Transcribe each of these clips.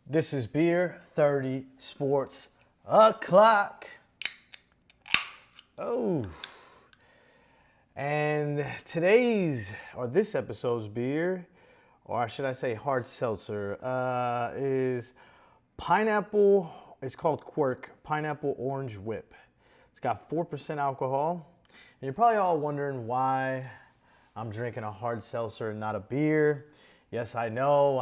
This is Beer 30 Sports O'Clock. Oh. And this episode's beer, or should I say hard seltzer, is pineapple. It's called Quirk Pineapple Orange Whip. It's got 4% alcohol. And you're probably all wondering why I'm drinking a hard seltzer and not a beer. Yes, I know.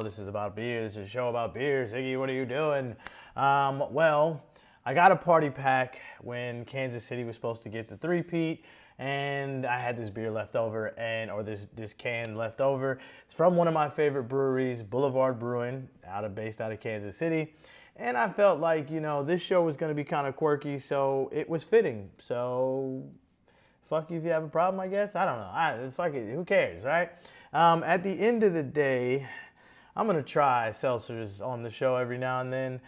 This is about beer. This is a show about beer. Ziggy, what are you doing? Well, I got a party pack when Kansas City was supposed to get the three-peat, and I had this beer left over, this can left over. It's from one of my favorite breweries, Boulevard Brewing, based out of Kansas City. And I felt like, this show was going to be kind of quirky, so it was fitting. So, fuck you if you have a problem, I guess. I don't know. Fuck it. Who cares, right? At the end of the day, I'm going to try seltzers on the show every now and then.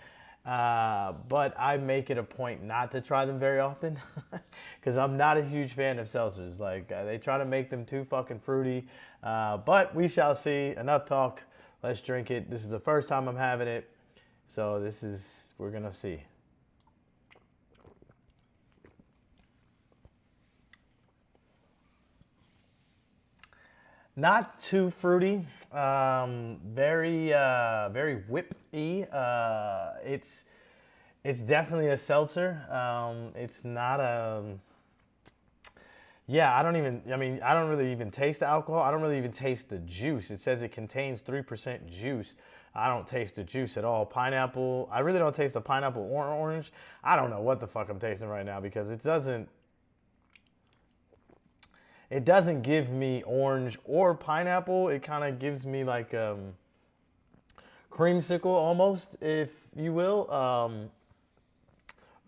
But I make it a point not to try them very often because I'm not a huge fan of seltzers. They try to make them too fucking fruity. But we shall see. Enough talk. Let's drink it. This is the first time I'm having it. So we're going to see. Not too fruity, very whippy. It's definitely a seltzer. It's not I don't really even taste the alcohol. I don't really even taste the juice. It says it contains 3% juice. I don't taste the juice at all. Pineapple, I really don't taste the pineapple or orange. I don't know what the fuck I'm tasting right now because it doesn't give me orange or pineapple. It kind of gives me like creamsicle almost, if you will.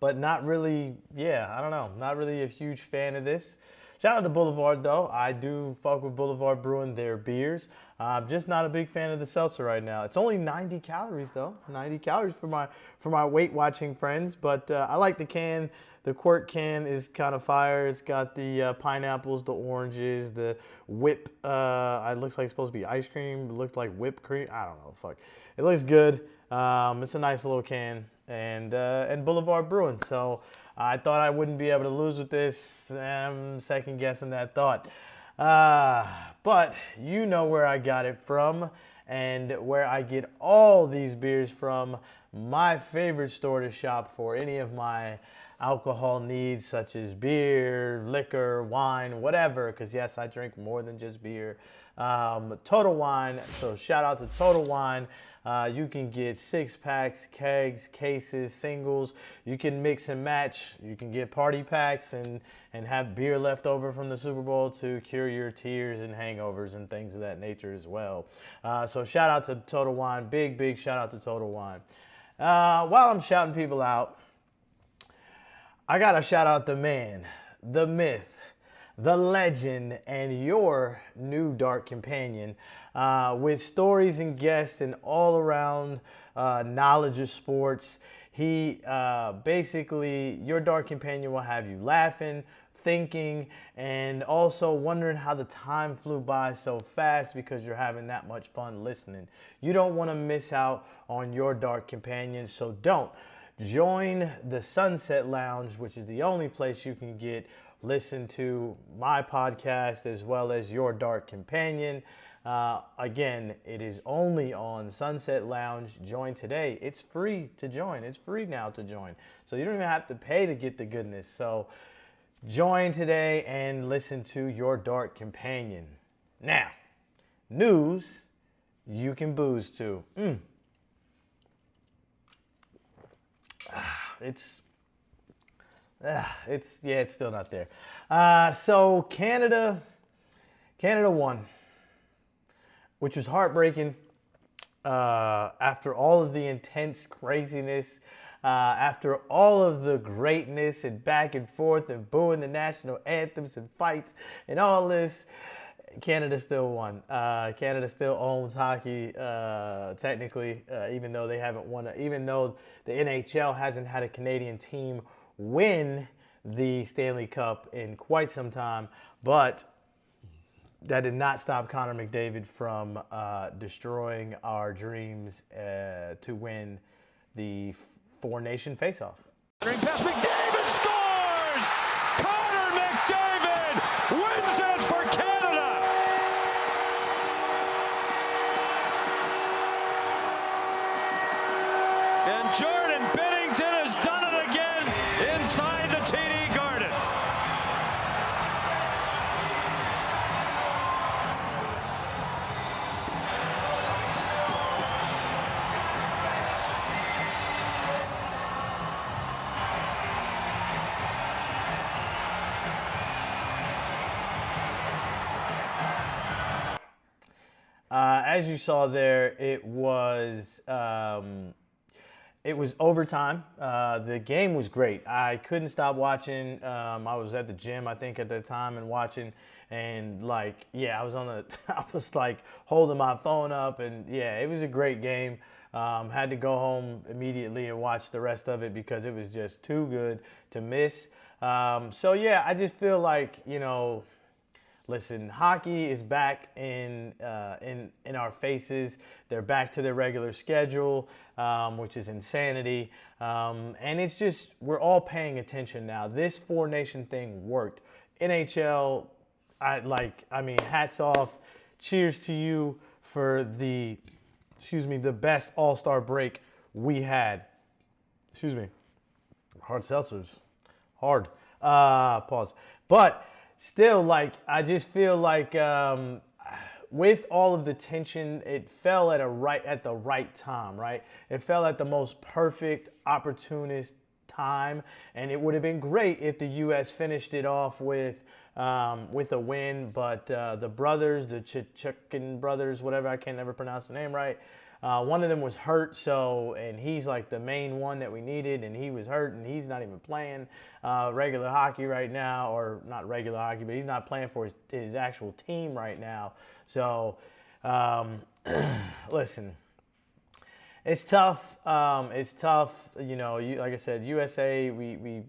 But not really, I don't know. Not really a huge fan of this. Shout out to Boulevard, though. I do fuck with Boulevard Brewing, their beers. I'm just not a big fan of the seltzer right now. It's only 90 calories, though. 90 calories for my weight-watching friends. But I like the can. The Quirk can is kind of fire. It's got the pineapples, the oranges, the whip. It looks like it's supposed to be ice cream. It looks like whipped cream. I don't know. Fuck. It looks good. It's a nice little can. And Boulevard Brewing. So I thought I wouldn't be able to lose with this. I'm second guessing that thought. But you know where I got it from and where I get all these beers from. My favorite store to shop for any of my alcohol needs, such as beer, liquor, wine, whatever. Because yes, I drink more than just beer. Total Wine. So shout out to Total Wine. You can get 6-packs, kegs, cases, singles. You can mix and match. You can get party packs and have beer left over from the Super Bowl to cure your tears and hangovers and things of that nature as well. So shout out to Total Wine. Big shout out to Total Wine. While I'm shouting people out, I got to shout out the man, the myth, the legend, and your new dark companion with stories and guests and all around knowledge of sports. He basically, your dark companion will have you laughing, thinking, and also wondering how the time flew by so fast because you're having that much fun listening. You don't want to miss out on your dark companion, so don't. Join the Sunset Lounge, which is the only place you can listen to my podcast as well as your dark companion. Again, it is only on Sunset Lounge. Join today. It's free to join. It's free now to join. So you don't even have to pay to get the goodness. So join today and listen to your dark companion. Now, news you can booze to. It's still not there. So Canada won, which was heartbreaking after all of the intense craziness, after all of the greatness and back and forth and booing the national anthems and fights and all this. Canada still won. Canada still owns hockey, technically, even though they haven't won. Even though the NHL hasn't had a Canadian team win the Stanley Cup in quite some time. But that did not stop Connor McDavid from destroying our dreams to win the Four Nation Faceoff. Green pass, McDavid scores! Connor McDavid wins it for Canada! And Jordan Binnington has done it again inside the TD Garden. As you saw there, it was overtime. The game was great. I couldn't stop watching. I was at the gym, I think, at that time and watching. And like, yeah, I was I was like holding my phone up, and yeah, it was a great game. Had to go home immediately and watch the rest of it because it was just too good to miss. So yeah, I just feel like, listen, hockey is back in our faces. They're back to their regular schedule, which is insanity. And it's just, we're all paying attention now. This Four Nation thing worked. NHL, hats off. Cheers to you for the best All-Star break we had. Excuse me. Hard seltzers. Hard. Pause. But still, I just feel like with all of the tension, it fell at the right time, right? It fell at the most perfect, opportunist time, and it would have been great if the U.S. finished it off with a win. But the brothers, the Chicken brothers, whatever, I can't never pronounce the name right. One of them was hurt, and he's like the main one that we needed, and he was hurt, and he's not even playing regular hockey right now, or not regular hockey, but he's not playing for his actual team right now. So, listen, it's tough. It's tough. Like I said, USA, we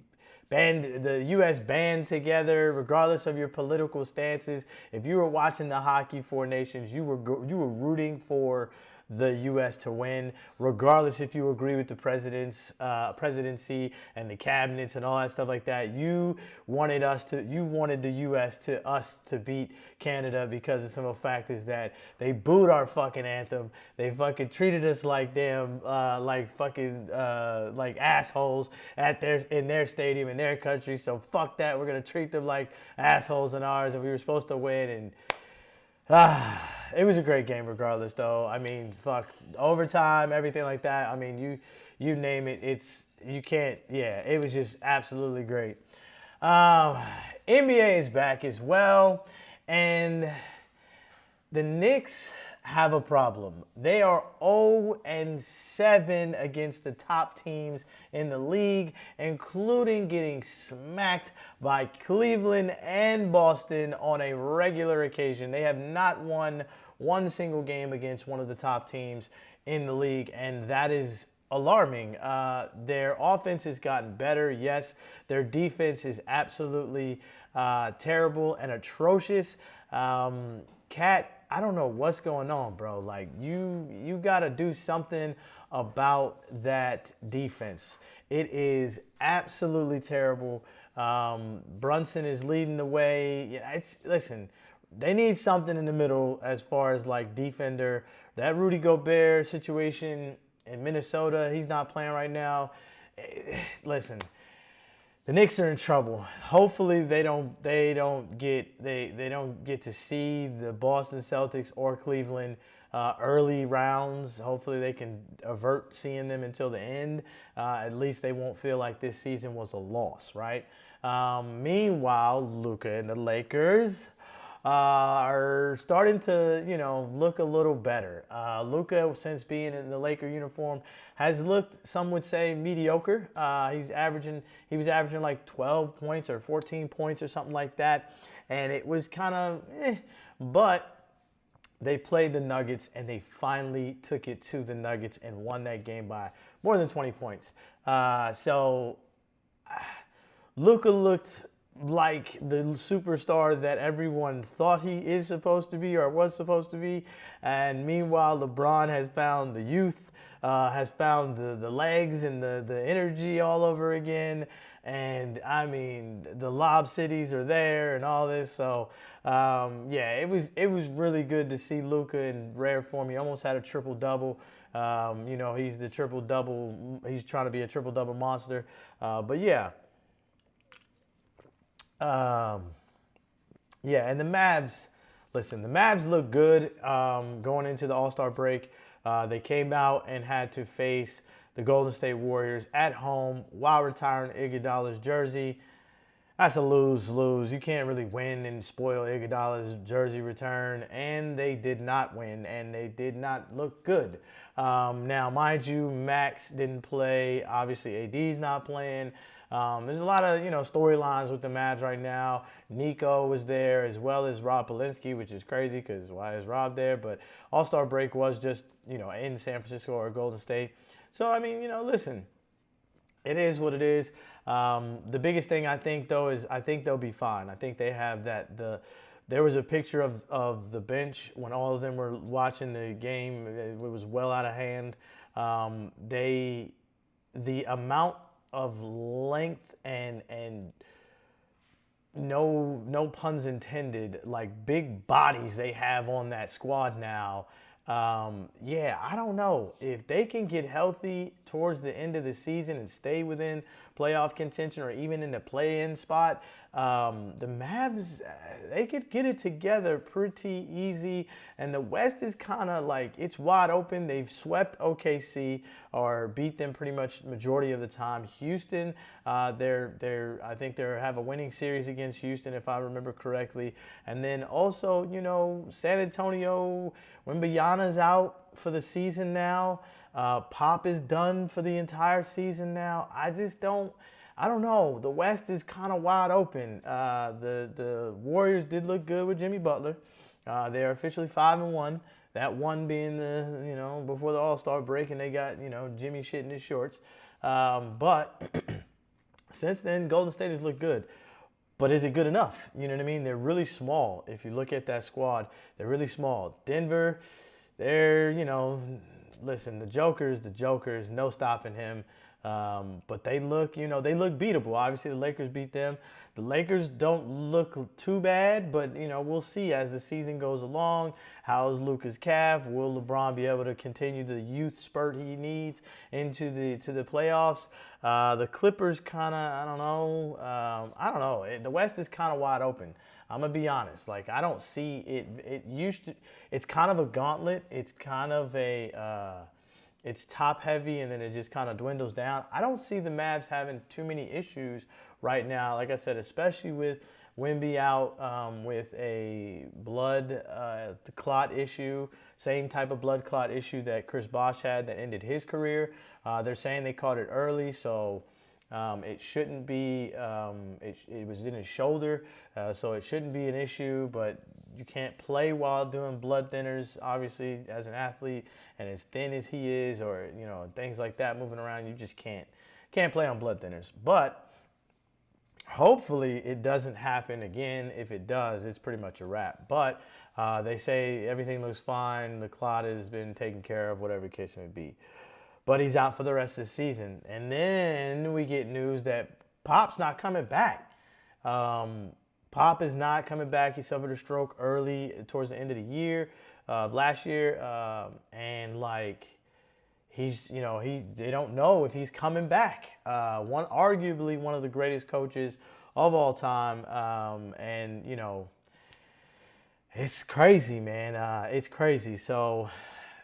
band, the U.S. band together, regardless of your political stances. If you were watching the Hockey Four Nations, you were rooting for the U.S. to win, regardless if you agree with the presidency and the cabinets and all that stuff like that. You wanted the U.S. to beat Canada because of some of the fact is that they booed our fucking anthem. They fucking treated us like damn, like assholes in their stadium, in their country. So fuck that. We're gonna treat them like assholes in ours, and we were supposed to win. And it was a great game regardless, though. I mean, fuck, overtime, everything like that. I mean, you name it, it was just absolutely great. NBA is back as well, and the Knicks have a problem. They are 0-7 against the top teams in the league, including getting smacked by Cleveland and Boston on a regular occasion. They have not won one single game against one of the top teams in the league, and that is alarming. Their offense has gotten better, yes. Their defense is absolutely terrible and atrocious. Cat, I don't know what's going on, bro. Like, you got to do something about that defense. It is absolutely terrible. Brunson is leading the way. Yeah, listen, they need something in the middle as far as like defender. That Rudy Gobert situation in Minnesota, he's not playing right now. Listen, the Knicks are in trouble. Hopefully they don't get to see the Boston Celtics or Cleveland early rounds. Hopefully they can avert seeing them until the end. At least they won't feel like this season was a loss, right? Meanwhile, Luka and the Lakers are starting to, look a little better. Luka, since being in the Laker uniform, has looked, some would say, mediocre. He was averaging like 12 points or 14 points or something like that, and it was kind of but they played the Nuggets, and they finally took it to the Nuggets and won that game by more than 20 points. So Luka looked like the superstar that everyone thought he is supposed to be or was supposed to be. And meanwhile, LeBron has found the youth, has found the legs and the energy all over again. And I mean, the lob cities are there and all this. So yeah, it was really good to see Luka in rare form. He almost had a triple double. You know, he's the triple double. He's trying to be a triple double monster. But yeah. Yeah, and the Mavs, listen, the Mavs look good going into the All-Star break. They came out and had to face the Golden State Warriors at home while retiring Iguodala's jersey. That's a lose-lose. You can't really win and spoil Iguodala's jersey return, and they did not win, and they did not look good. Now, mind you, Max didn't play. Obviously, AD's not playing. There's a lot of, you know, storylines with the Mavs right now. Nico was there as well as Rob Pelinski, which is crazy because why is Rob there? But All-Star break was just, you know, in San Francisco or Golden State. So, I mean, you know, listen, it is what it is. The biggest thing I think, though, is I think they'll be fine. I think they have that. There was a picture of the bench when all of them were watching the game. It was well out of hand. The amount of length and no puns intended, like big bodies they have on that squad now. Yeah, I don't know if they can get healthy towards the end of the season and stay within playoff contention or even in the play-in spot. The Mavs, they could get it together pretty easy. And the West is kind of like, it's wide open. They've swept OKC or beat them pretty much majority of the time. Houston, I think they have a winning series against Houston, if I remember correctly. And then also, you know, San Antonio, Wembanyama's out for the season now. Pop is done for the entire season now. I don't know. The West is kind of wide open. The Warriors did look good with Jimmy Butler. They're officially 5-1. That one being the, you know, before the All-Star break, and they got, you know, Jimmy shit in his shorts. But since then, Golden State has looked good. But is it good enough? You know what I mean? They're really small. If you look at that squad, they're really small. Denver, they're, you know, listen, the Joker's, no stopping him. But they look, you know, they look beatable. Obviously, the Lakers beat them. The Lakers don't look too bad, but, you know, we'll see as the season goes along. How's Luka's calf? Will LeBron be able to continue the youth spurt he needs into the playoffs? The Clippers kind of, I don't know. The West is kind of wide open. I'm going to be honest. Like, I don't see it. It's kind of a gauntlet. It's kind of it's top heavy and then it just kind of dwindles down. I don't see the Mavs having too many issues right now. Like I said, especially with Wemby out with a blood clot issue, same type of blood clot issue that Chris Bosh had that ended his career. They're saying they caught it early, so it shouldn't be, it was in his shoulder, so it shouldn't be an issue, but you can't play while doing blood thinners, obviously, as an athlete, and as thin as he is, or, you know, things like that moving around, you just can't play on blood thinners. But hopefully it doesn't happen again. If it does, it's pretty much a wrap. But they say everything looks fine, the clot has been taken care of, whatever the case may be. But he's out for the rest of the season. And then we get news that Pop's not coming back. Pop is not coming back. He suffered a stroke early towards the end of the year, last year. And like, he's, you know, they don't know if he's coming back. Arguably one of the greatest coaches of all time. And, you know, it's crazy, man. It's crazy. So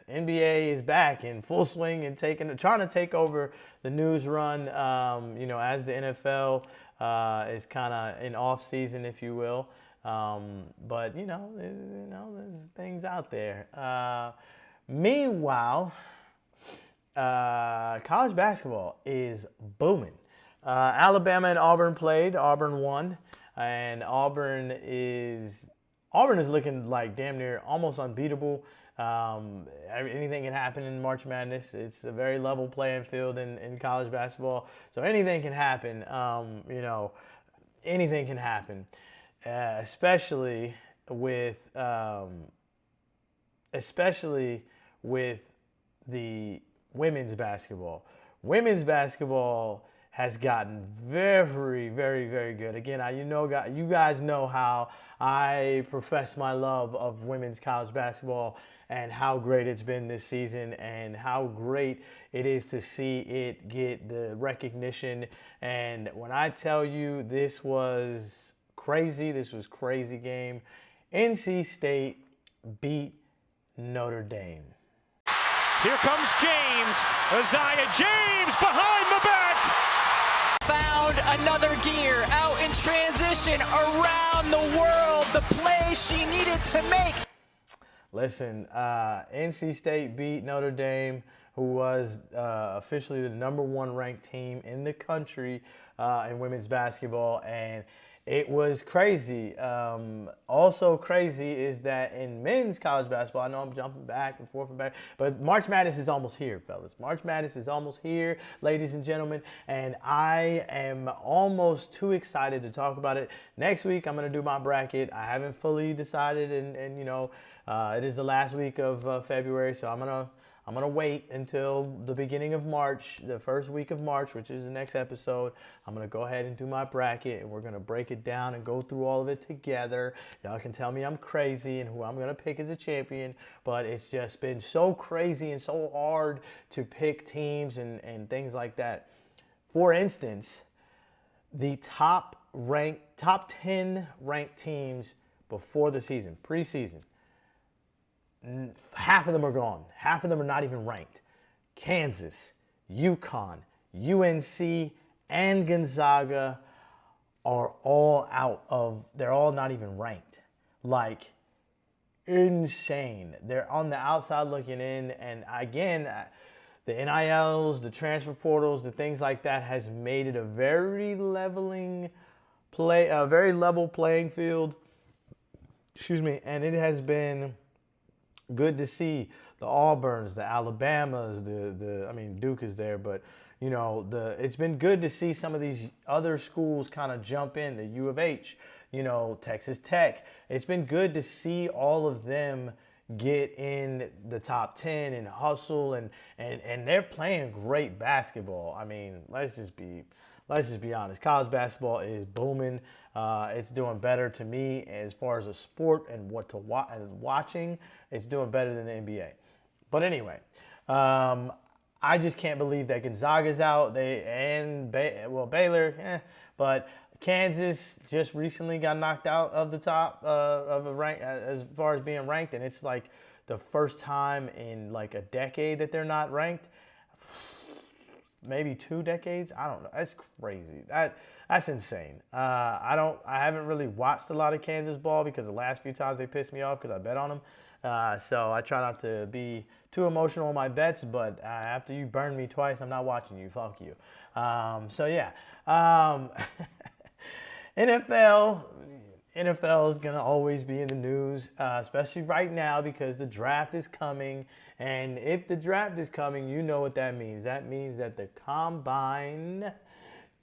NBA is back in full swing and trying to take over the news run, you know, as the NFL is kind of in off season, if you will. But, you know, there's things out there. Meanwhile, college basketball is booming. Alabama and Auburn played. Auburn won. And Auburn is looking like damn near almost unbeatable. Anything can happen in March Madness. It's a very level playing field in college basketball. So anything can happen. You know, anything can happen, especially with the women's basketball. Women's basketball has gotten very, very, very good. Again, you guys know how I profess my love of women's college basketball and how great it's been this season and how great it is to see it get the recognition. And when I tell you this was crazy game. NC State beat Notre Dame. Here comes James. Isaiah James behind the back. Found another gear out in transition around the world. The play she needed to make. Listen, NC State beat Notre Dame, who was officially the #1 ranked team in the country in women's basketball, and it was crazy. Also crazy is that in men's college basketball, I know I'm jumping back and forth and back, but March Madness is almost here, fellas. March Madness is almost here, ladies and gentlemen, and I am almost too excited to talk about it. Next week, I'm going to do my bracket. I haven't fully decided, and you know, it is the last week of February, so I'm gonna wait until the beginning of March, the first week of March, which is the next episode. I'm gonna go ahead and do my bracket, and we're gonna break it down and go through all of it together. Y'all can tell me I'm crazy and who I'm gonna pick as a champion, but it's just been so crazy and so hard to pick teams and things like that. For instance, the top 10 ranked teams before the season, preseason, half of them are gone. Half of them are not even ranked. Kansas, UConn, UNC, and Gonzaga are all they're all not even ranked. Like, insane. They're on the outside looking in, and again, the NILs, the transfer portals, the things like that has made it a very level playing field. Excuse me, and it has been good to see the Auburns, the Alabamas, I mean, Duke is there, but you know, it's been good to see some of these other schools kind of jump in, the U of H, you know, Texas Tech. It's been good to see all of them get in the top 10 and hustle, and they're playing great basketball. I mean, let's just be honest. College basketball is booming. It's doing better to me as far as a sport and what to watching. It's doing better than the NBA. But anyway, I just can't believe that Gonzaga's out. Baylor, but Kansas just recently got knocked out of the top of a rank as far as being ranked, and it's like the first time in like a decade that they're not ranked. Maybe 2 decades. I don't know. That's crazy. That's insane. I haven't really watched a lot of Kansas ball because the last few times they pissed me off because I bet on them. So I try not to be too emotional on my bets. But after you burn me twice, I'm not watching you. Fuck you. So yeah. NFL is going to always be in the news, especially right now because the draft is coming. And if the draft is coming, you know what that means. That means that the combine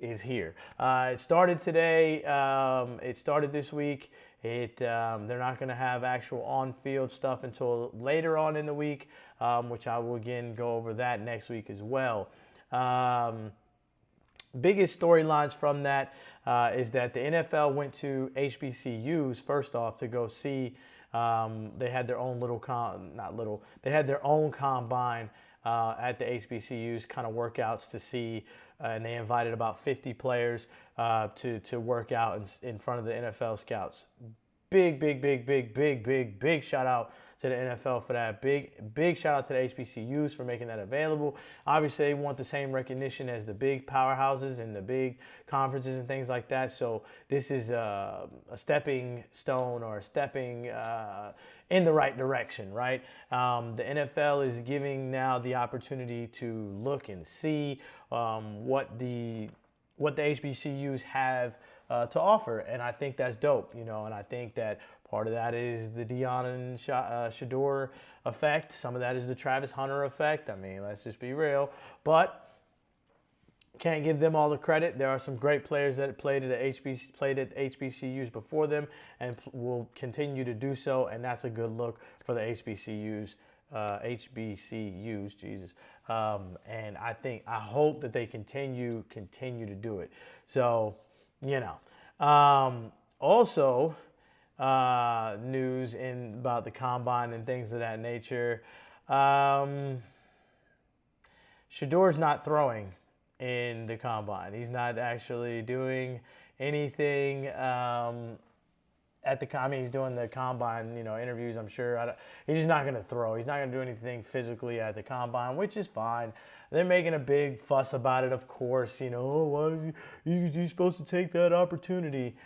is here. It started today. It started this week. They're not going to have actual on-field stuff until later on in the week, which I will again go over that next week as well. Biggest storylines from that is that the NFL went to HBCUs first off to go see. They had their own they had their own combine at the HBCUs, kind of workouts to see, and they invited about 50 players to work out in front of the NFL scouts. Big shout out to the NFL for that. Big shout out to the HBCUs for making that available. Obviously, they want the same recognition as the big powerhouses and the big conferences and things like that. So this is a stepping stone or a stepping in the right direction, right? The NFL is giving now the opportunity to look and see what the HBCUs have to offer, and I think that's dope, you know. And I think that part of that is the Deion and Shador effect. Some of that is the Travis Hunter effect. I mean, let's just be real. But Can't give them all the credit. There are some great players that played at HBCUs before them and will continue to do so, and that's a good look for the HBCUs. Jesus. And I hope that they continue to do it. So, also, news about the combine and things of that nature. Shador's not throwing in the combine. He's not actually doing anything at the combine. He's doing the combine, interviews, I'm sure. He's just not going to throw. He's not going to do anything physically at the combine, which is fine. They're making a big fuss about it, of course. Why are you supposed to take that opportunity?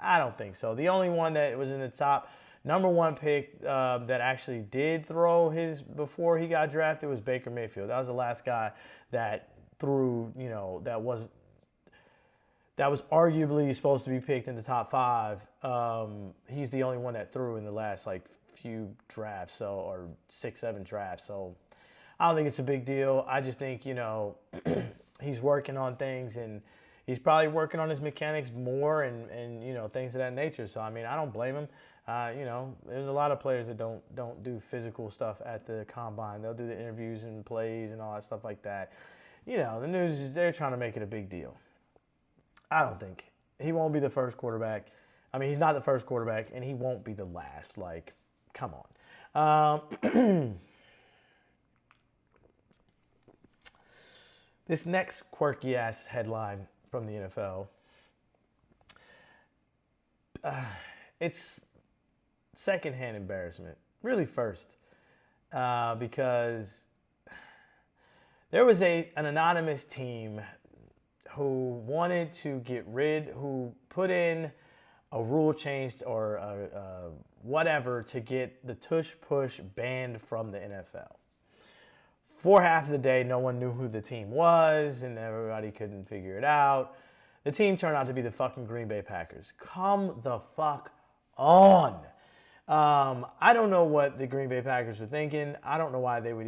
I don't think so. The only one that was in the top number one pick that actually did throw before he got drafted was Baker Mayfield. That was the last guy that threw, that was arguably supposed to be picked in the top 5. He's the only one that threw in the last few drafts, or 6-7 drafts. So I don't think it's a big deal. I just think he's working on things, and he's probably working on his mechanics more and things of that nature. So I don't blame him. There's a lot of players that don't do physical stuff at the combine. They'll do the interviews and plays and all that stuff like that. The news is they're trying to make it a big deal. I don't think. He won't be the first quarterback. He's not the first quarterback, and he won't be the last. Come on. This next quirky-ass headline from the NFL, it's secondhand embarrassment. Really first, because there was an anonymous team who wanted to who put in a rule change or whatever to get the tush-push banned from the NFL. For half of the day, no one knew who the team was, and everybody couldn't figure it out. The team turned out to be the fucking Green Bay Packers. Come the fuck on. I don't know what the Green Bay Packers were thinking. I don't know why they would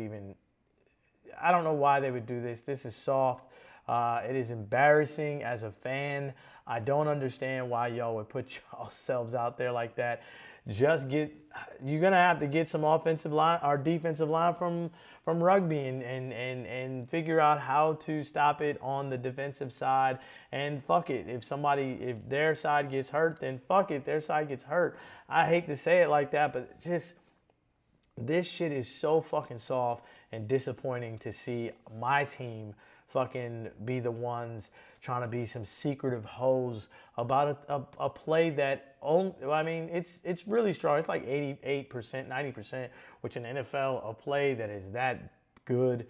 do this. This is soft. It is embarrassing as a fan. I don't understand why y'all would put yourselves out there like that. You're gonna have to get some offensive line or defensive line from rugby and figure out how to stop it on the defensive side. And fuck it, if their side gets hurt, then fuck it, their side gets hurt. I hate to say it like that, but just this shit is so fucking soft and disappointing to see my team fucking be the ones trying to be some secretive hoes about a play that it's really strong. It's like 88%, 90%, which in NFL, a play that is that good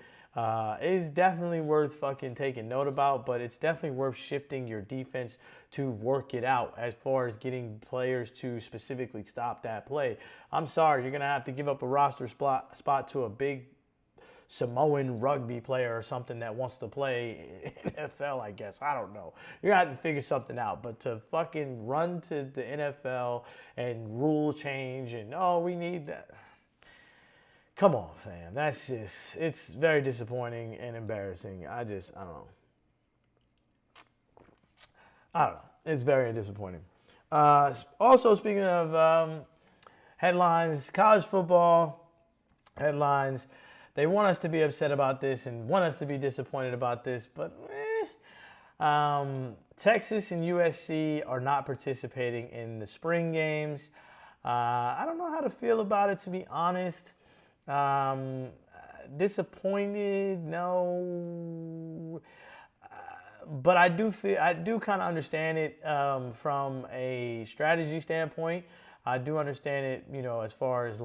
is definitely worth fucking taking note about, but it's definitely worth shifting your defense to work it out as far as getting players to specifically stop that play. I'm sorry, you're going to have to give up a roster spot to a big Samoan rugby player or something that wants to play NFL, I guess. I don't know. You're going to have to figure something out. But to fucking run to the NFL and rule change and, we need that. Come on, fam. That's just, it's very disappointing and embarrassing. I don't know. It's very disappointing. Also, speaking of headlines, college football headlines. They want us to be upset about this and want us to be disappointed about this, but Texas and USC are not participating in the spring games. I don't know how to feel about it, to be honest. Disappointed, no. But I do kind of understand it from a strategy standpoint. I do understand it, as far as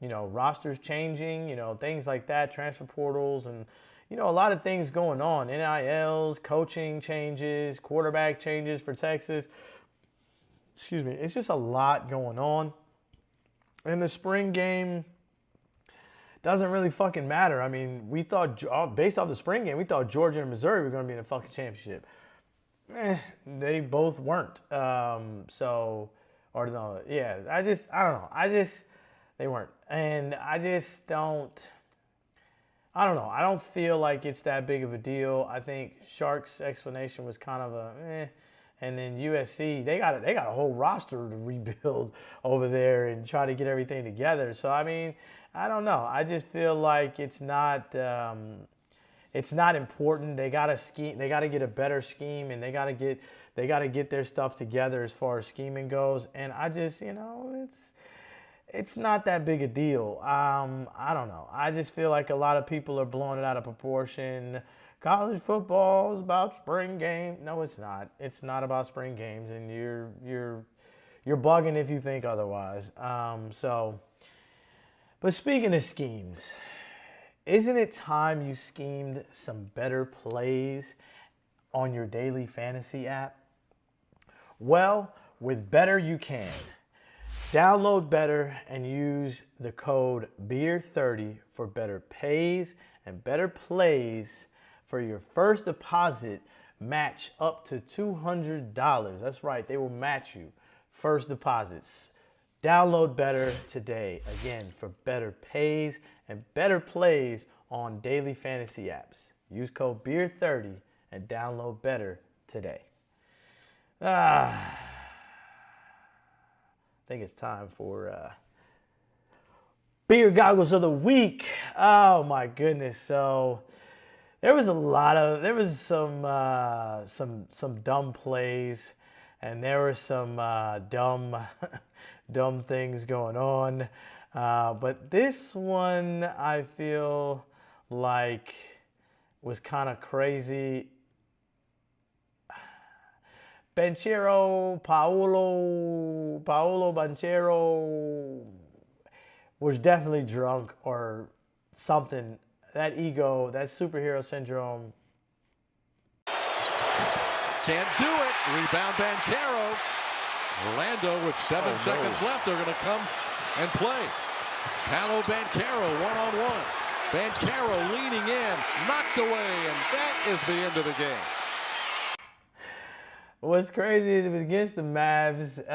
rosters changing, things like that, transfer portals, and, a lot of things going on. NILs, coaching changes, quarterback changes for Texas. Excuse me. It's just a lot going on. And the spring game doesn't really fucking matter. We thought, based off the spring game, we thought Georgia and Missouri were going to be in the fucking championship. They both weren't. I don't know. They weren't. And I just don't. I don't know. I don't feel like it's that big of a deal. I think Shark's explanation was kind of a eh. And then USC, they got a whole roster to rebuild over there and try to get everything together. So I mean, I don't know. I just feel like it's not important. They got to scheme. They got to get a better scheme, and they got to get their stuff together as far as scheming goes. And I just, it's not that big a deal. I don't know. I just feel like a lot of people are blowing it out of proportion. College football is about spring game. No, it's not. It's not about spring games, and you're bugging if you think otherwise. But speaking of schemes, isn't it time you schemed some better plays on your daily fantasy app? Well, with Better you can. Download Better and use the code BEER30 for better pays and better plays for your first deposit match up to $200. That's right, they will match you. First deposits. Download Better today. Again, for better pays and better plays on daily fantasy apps. Use code BEER30 and download Better today. I think it's time for Beer Goggles of the Week. Oh my goodness. So there was some dumb plays, and there were some dumb things going on. But this one I feel like was kind of crazy. Paolo Banchero was definitely drunk or something. That ego, that superhero syndrome. Can't do it. Rebound Banchero. Orlando with 7 seconds left. They're going to come and play. Paolo Banchero one-on-one. Banchero leaning in, knocked away, and that is the end of the game. What's crazy is it was against the Mavs.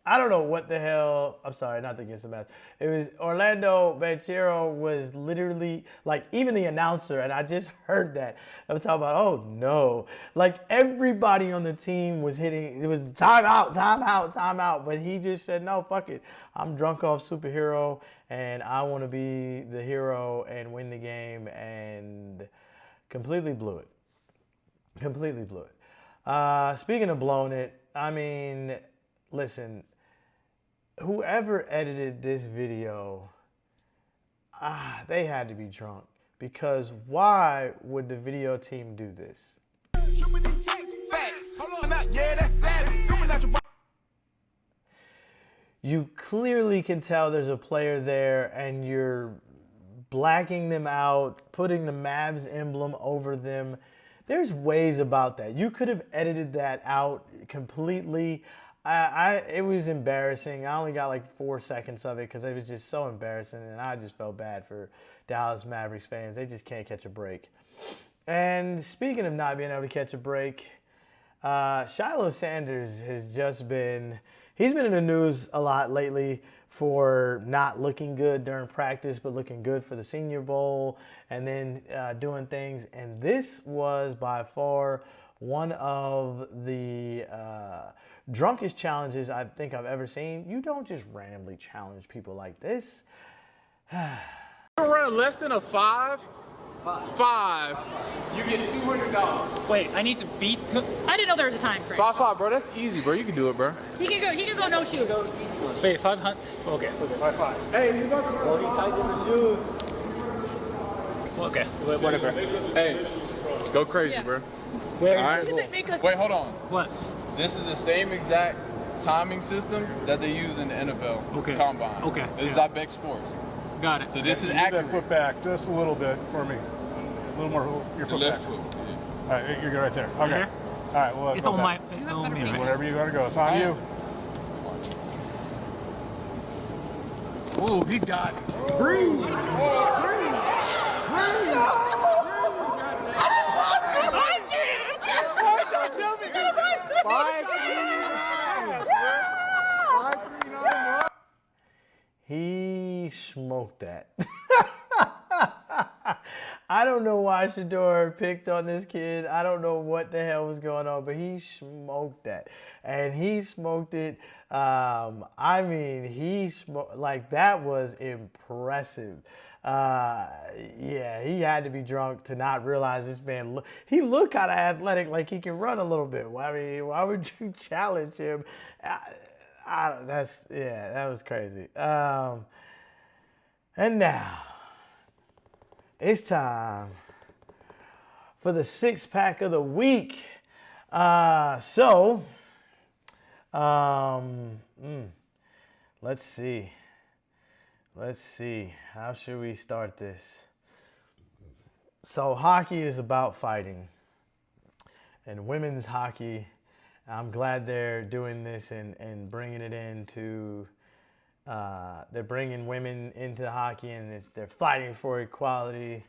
I don't know what the hell. I'm sorry, not against the Mavs. It was Orlando Banchero was literally like even the announcer, and I just heard that. I'm talking about, oh no, like everybody on the team was hitting. It was timeout. But he just said, no, fuck it. I'm drunk off superhero, and I want to be the hero and win the game, and completely blew it. Speaking of blowing it, I mean, listen, whoever edited this video, they had to be drunk, because why would the video team do this? You clearly can tell there's a player there, and you're blacking them out, putting the Mavs emblem over them. There's ways about that. You could have edited that out completely. It was embarrassing. I only got like 4 seconds of it because it was just so embarrassing, and I just felt bad for Dallas Mavericks fans. They just can't catch a break. And speaking of not being able to catch a break, Shiloh Sanders has just been, he's been in the news a lot lately for not looking good during practice, but looking good for the Senior Bowl, and then doing things. And this was by far one of the drunkest challenges I think I've ever seen. You don't just randomly challenge people like this. Run less than a five, you get $200. Wait, I need to beat. I didn't know there was a time frame. 5-5, bro. That's easy, bro. You can do it, bro. He can go no shoes. Wait, 500. Okay. 5-5. Hey, you got the he tightened the shoes. Okay, whatever. Hey, go crazy, Yeah. bro. Where? All right. Wait, hold on. What? This is the same exact timing system that they use in the NFL combine. Okay. This is Ibex Sports. Got it. So this is Move accurate. that foot back just a little bit for me. A little more, your The foot left back. foot. All right, you're good right there. Okay. Here? All right, well, It's go on back. my. It's on me, right? Wherever you gotta go, it's on you. Ooh, he got it. Breathe. He he smoked that. I don't know why Shedeur picked on this kid. I don't know what the hell was going on, but he smoked that. And he smoked it. I mean, he smoked, like, that was impressive. Yeah, he had to be drunk to not realize this man, he looked kind of athletic, like he can run a little bit. I mean, why would you challenge him? That was crazy. And now, it's time for the six-pack of the week. Let's see. How should we start this? So hockey is about fighting. And women's hockey, I'm glad they're doing this and bringing it into, they're bringing women into hockey, and they're fighting for equality,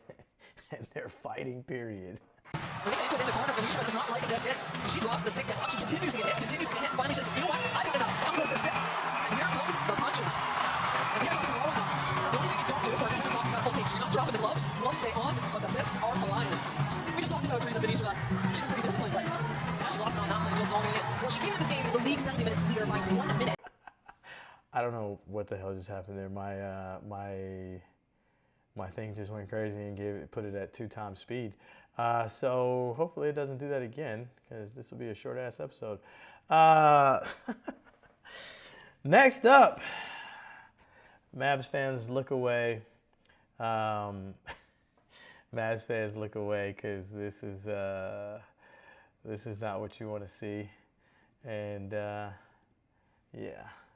and they're fighting, period. Put in the corner, Felicia does not like this hit. She drops the stick, gets up, she continues to get hit, and finally says, you know what, I got enough, down goes the stick. And here comes the punches. And here comes throwing them. The only thing you don't do, because we're talking about, okay, so you're not dropping the gloves stay on, but the fists are flying. We just talked about Teresa Benicia, she's a pretty disciplined player. Now she lost on that one, just zoning in. Well, she came to this game, the league's penalty minutes leader by 1 minute. I don't know what the hell just happened there. My thing just went crazy and put it at 2x speed. So hopefully it doesn't do that again, because this will be a short ass episode. Next up, Mavs fans look away. Mavs fans look away because this is not what you want to see, and yeah.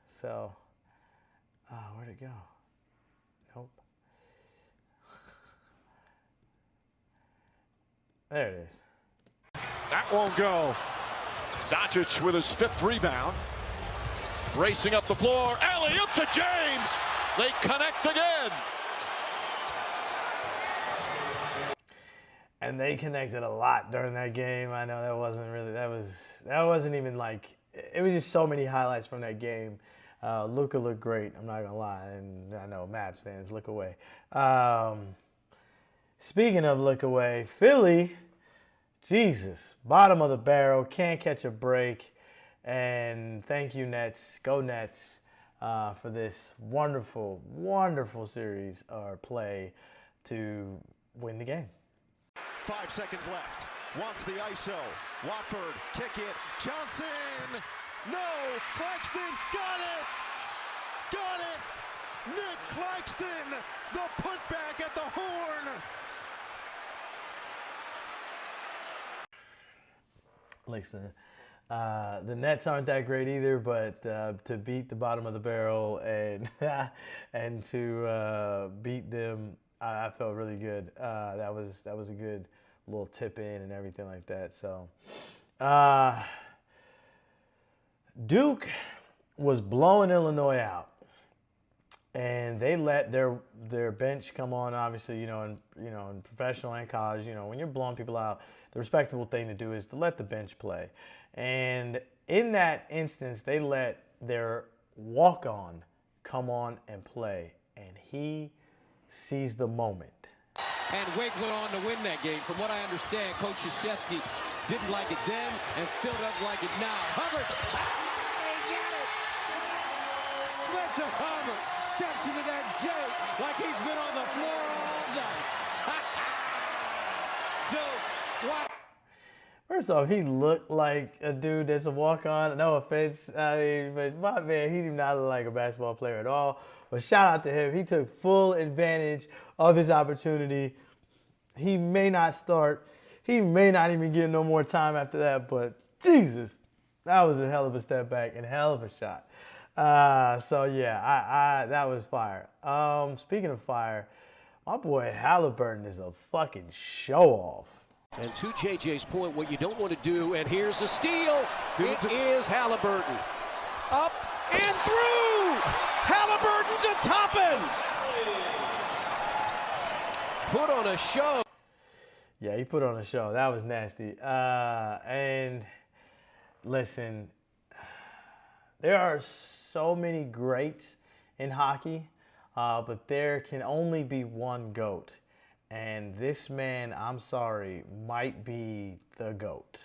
So, where'd it go? Nope. There it is. That won't go. Doncic with his 5th rebound. Racing up the floor. Alley-oop to James. They connect again. And they connected a lot during that game. I know that wasn't even like, it was just so many highlights from that game. Luka looked great, I'm not gonna lie, and I know Mavs fans look away. Speaking of look away, Philly, Jesus, bottom of the barrel, can't catch a break. And thank you, Nets, go Nets, for this wonderful, wonderful series or play to win the game. 5 seconds left. Wants the ISO. Watford, kick it. Johnson! No! Claxton got it! Got it! Nick Claxton! The putback at the horn! Listen, the Nets aren't that great either, but to beat the bottom of the barrel and and to beat them, I felt really good. That was a good little tip in and everything like that. So, Duke was blowing Illinois out, and they let their bench come on. Obviously, in professional and college, when you're blowing people out, the respectable thing to do is to let the bench play. And in that instance, they let their walk-on come on and play, and he seized the moment. And Wake went on to win that game. From what I understand, Coach Krzyzewski didn't like it then and still doesn't like it now. Hubbard, he got it! Spencer Hubbard steps into that J like he's been on the floor all night. Dude, what? First off, he looked like a dude that's a walk-on. No offense, but my man, he did not look like a basketball player at all. But shout out to him. He took full advantage of his opportunity. He may not start. He may not even get no more time after that. But Jesus, that was a hell of a step back and hell of a shot. So yeah, that was fire. Speaking of fire, my boy Halliburton is a fucking show-off. And to JJ's point, what you don't want to do, and here's a steal. It is Halliburton. Up and through! Halliburton to Toppin! Put on a show. Yeah, he put on a show. That was nasty. And listen, there are so many greats in hockey. but there can only be one GOAT. And this man, I'm sorry, might be the GOAT.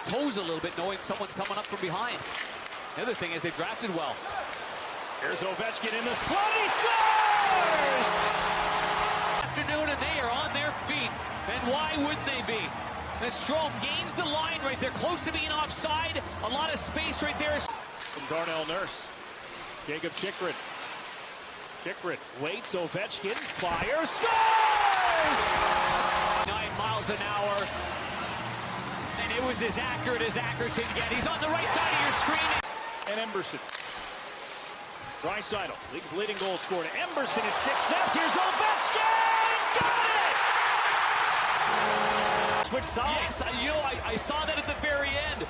Pose a little bit knowing someone's coming up from behind. The other thing is they drafted well. Here's Ovechkin in the slot. He scores! Afternoon, and they are on their feet. And why wouldn't they be? The Strome gains the line right there, close to being offside. A lot of space right there. From Darnell Nurse. Jacob Chikrin. Chikrin waits. Ovechkin fires. Scores! 9 miles an hour. And it was as accurate can get. He's on the right side of your screen. And Emberson. Draisaitl, league's leading goal scorer. Emberson, his stick snapped. Here's Ovechkin! Got it! Switch sides. Yes, I saw that at the very end.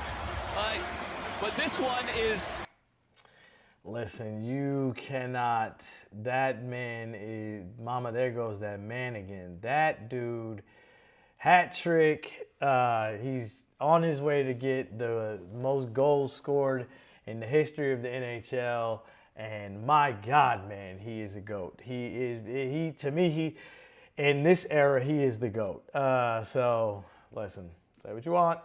But this one is... Listen, you cannot. That man is... Mama, there goes that man again. That dude, hat trick. He's on his way to get the most goals scored in the history of the NHL. And my God, man, he is a GOAT. To me, in this era, he is the GOAT. So, listen, say what you want.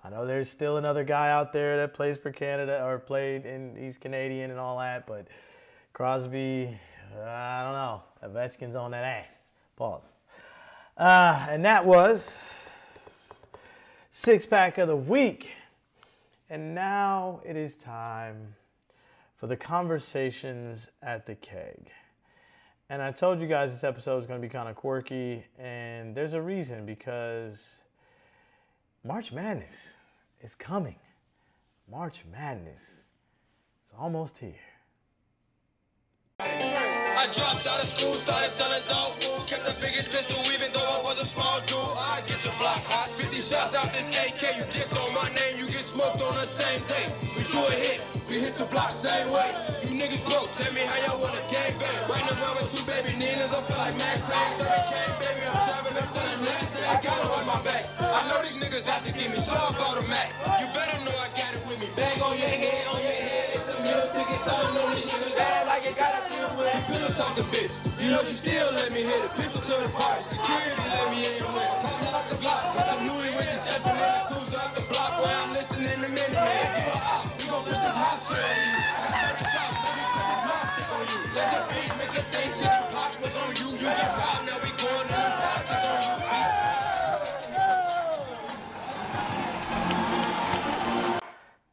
I know there's still another guy out there that plays for Canada or played in, he's Canadian and all that, but Crosby, I don't know. Ovechkin's on that ass. Pause. And that was Six Pack of the Week. And now it is time for the conversations at the keg. And I told you guys this episode is going to be kind of quirky, and there's a reason, because March Madness is coming. March Madness is almost here. I dropped out of school, started selling dope, kept the biggest pistol even though I was a small dude. I get your block hot, 50 shots out this AK. You diss on my name, you get smoked on the same day. We do a hit, we hit your block same way. You niggas broke, tell me how y'all want a gang bang. Right around with 2 baby Ninas, I feel like Max Payne. Serving cane, baby, I'm traveling, I'm selling everything. I got it on my back. I know these niggas have to give me show about a Mac. You better know I got it with me. Bang on your head, on your head. It's a meal ticket, starting on these niggas. Bad like it got a deal with. You pillow talk the bitch. You know she still let me hit it. Pistol to the party. Security let me in with. Coming out the block. Put some Louis with this F and the cruiser out the block. Where I'm listening in a minute. Man, give her out. We gon' put this hot shit on you. Shots, let me put this mouth stick on you. Let the beat make it think chicken pox was on you. You get robbed, now we going in the pockets on you.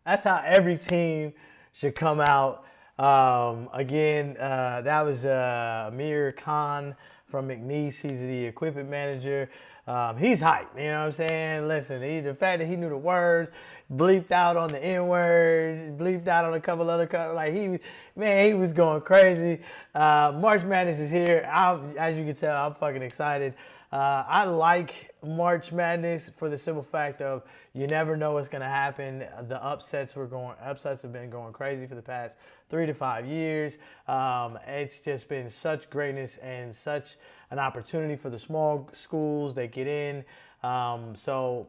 That's how every team should come out. Again, that was Amir Khan from McNeese. He's the equipment manager. He's hype, you know what I'm saying? Listen, the fact that he knew the words, bleeped out on the N-word, bleeped out on a couple other, like he was going crazy. March Madness is here. As you can tell, I'm fucking excited. I like March Madness for the simple fact of you never know what's going to happen. The upsets have been going crazy for the past 3 to 5 years. It's just been such greatness and such an opportunity for the small schools that get in. So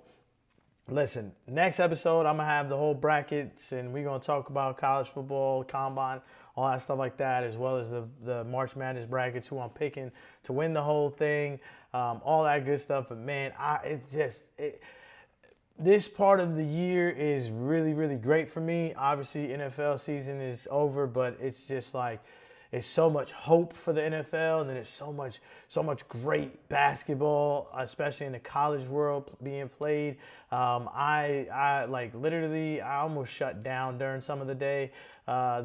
listen, next episode, I'm going to have the whole brackets, and we're going to talk about college football, combine, all that stuff like that, as well as the March Madness brackets, who I'm picking to win the whole thing, all that good stuff. But man, this part of the year is really, really great for me. Obviously, NFL season is over, but it's just like, it's so much hope for the NFL, and then it's so much great basketball, especially in the college world being played. I like literally, I almost shut down during some of the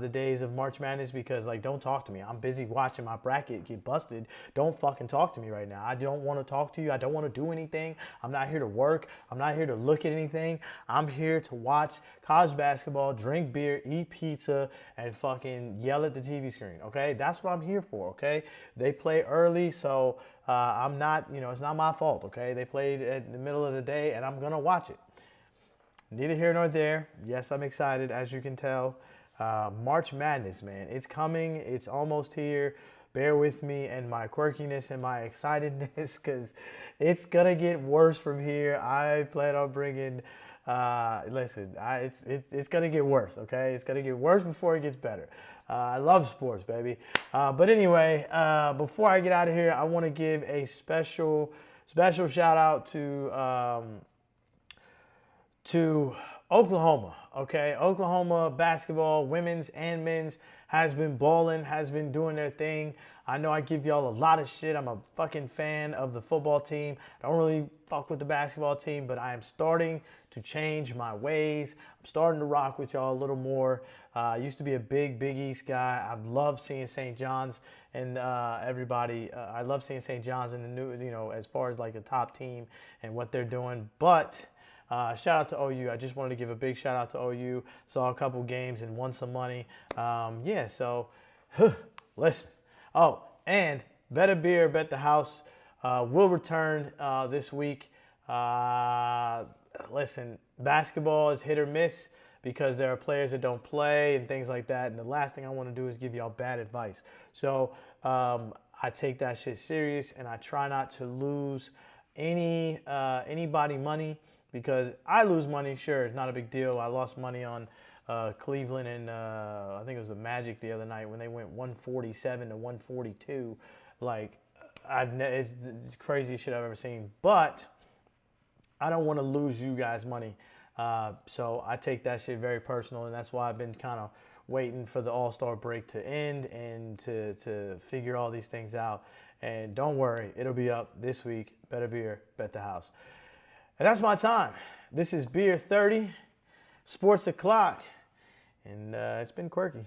days of March Madness, because like, don't talk to me. I'm busy watching my bracket get busted. Don't fucking talk to me right now. I don't want to talk to you. I don't want to do anything. I'm not here to work. I'm not here to look at anything. I'm here to watch college basketball, drink beer, eat pizza, and fucking yell at the TV screen, okay? That's what I'm here for, okay? They play early, so I'm not, it's not my fault, okay? They played at the middle of the day, and I'm going to watch it. Neither here nor there. Yes, I'm excited, as you can tell. March Madness, man. It's coming. It's almost here. Bear with me and my quirkiness and my excitedness, because it's going to get worse from here. I plan on bringing... it's going to get worse, okay? It's going to get worse before it gets better. I love sports, baby. But anyway, before I get out of here, I want to give a special shout out to Oklahoma. Okay, Oklahoma basketball, women's and men's, has been balling, has been doing their thing. I know I give y'all a lot of shit. I'm a fucking fan of the football team. I don't really fuck with the basketball team, but I am starting to change my ways. I'm starting to rock with y'all a little more. I used to be a big East guy. I love seeing St. John's and everybody. I love seeing St. John's in the new, as far as like the top team and what they're doing. But shout out to OU. I just wanted to give a big shout out to OU. Saw a couple games and won some money. So listen. Oh, and Better Beer, Bet the House will return this week. Listen, basketball is hit or miss because there are players that don't play and things like that. And the last thing I want to do is give y'all bad advice. So I take that shit serious, and I try not to lose anybody money, because I lose money, sure, it's not a big deal. I lost money on Cleveland and I think it was the Magic the other night when they went 147 to 142. Like, it's the craziest shit I've ever seen. But I don't want to lose you guys money. So I take that shit very personal, and that's why I've been kind of waiting for the All-Star break to end and to figure all these things out. And don't worry, it'll be up this week. Better Beer, Bet the House. And that's my time. This is Beer 30, Sports O'Clock, and it's been quirky.